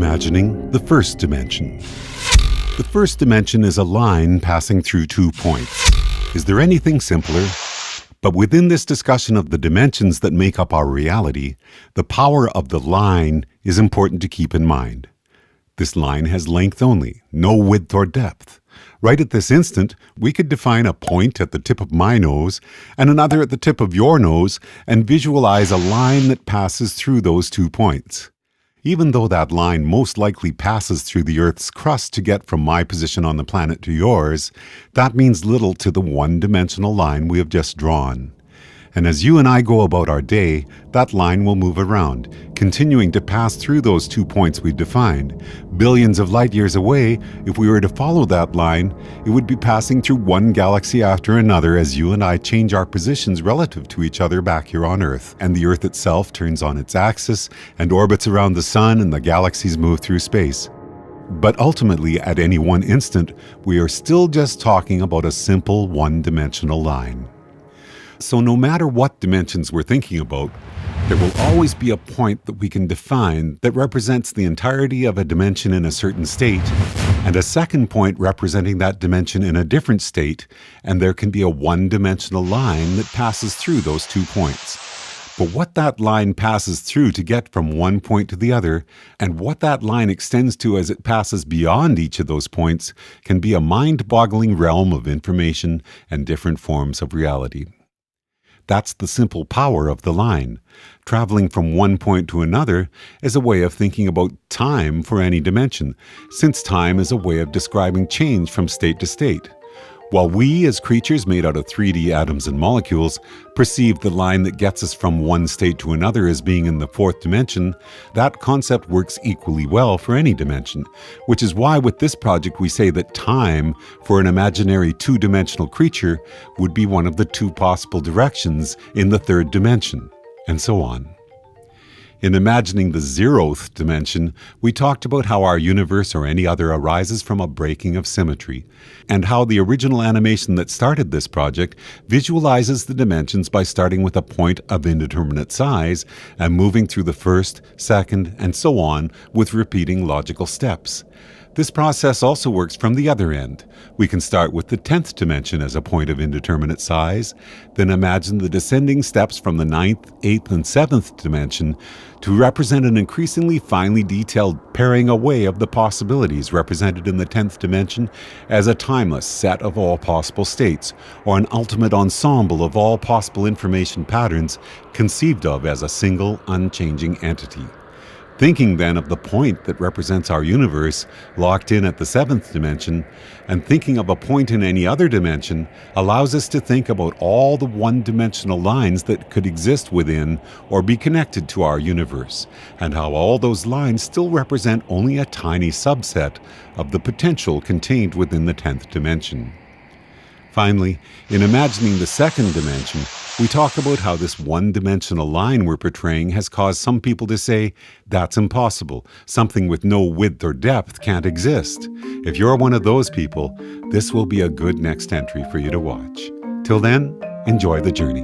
Imagining the first dimension. The first dimension is a line passing through 2 points. Is there anything simpler? But within this discussion of the dimensions that make up our reality, the power of the line is important to keep in mind. This line has length only, no width or depth. Right at this instant, we could define a point at the tip of my nose and another at the tip of your nose and visualize a line that passes through those 2 points. Even though that line most likely passes through the Earth's crust to get from my position on the planet to yours, that means little to the one-dimensional line we have just drawn. And as you and I go about our day, that line will move around, continuing to pass through those 2 points we've defined. Billions of light years away, if we were to follow that line, it would be passing through one galaxy after another as you and I change our positions relative to each other back here on Earth. And the Earth itself turns on its axis and orbits around the Sun, and the galaxies move through space. But ultimately, at any one instant, we are still just talking about a simple one-dimensional line. So no matter what dimensions we're thinking about, there will always be a point that we can define that represents the entirety of a dimension in a certain state, and a second point representing that dimension in a different state, and there can be a one-dimensional line that passes through those 2 points. But what that line passes through to get from one point to the other, and what that line extends to as it passes beyond each of those points, can be a mind-boggling realm of information and different forms of reality. That's the simple power of the line. Traveling from one point to another is a way of thinking about time for any dimension, since time is a way of describing change from state to state. While we, as creatures made out of 3D atoms and molecules, perceive the line that gets us from one state to another as being in the fourth dimension, that concept works equally well for any dimension, which is why with this project we say that time, for an imaginary two-dimensional creature, would be one of the 2 possible directions in the third dimension, and so on. In imagining the 0th dimension, we talked about how our universe or any other arises from a breaking of symmetry, and how the original animation that started this project visualizes the dimensions by starting with a point of indeterminate size and moving through the first, second, and so on with repeating logical steps. This process also works from the other end. We can start with the 10th dimension as a point of indeterminate size, then imagine the descending steps from the 9th, 8th, and 7th dimension to represent an increasingly finely detailed paring away of the possibilities represented in the 10th dimension as a timeless set of all possible states, or an ultimate ensemble of all possible information patterns conceived of as a single, unchanging entity. Thinking then of the point that represents our universe locked in at the 7th dimension, and thinking of a point in any other dimension allows us to think about all the one-dimensional lines that could exist within or be connected to our universe, and how all those lines still represent only a tiny subset of the potential contained within the 10th dimension. Finally, in imagining the second dimension, we talk about how this one-dimensional line we're portraying has caused some people to say, that's impossible, something with no width or depth can't exist. If you're one of those people, this will be a good next entry for you to watch. Till then, enjoy the journey.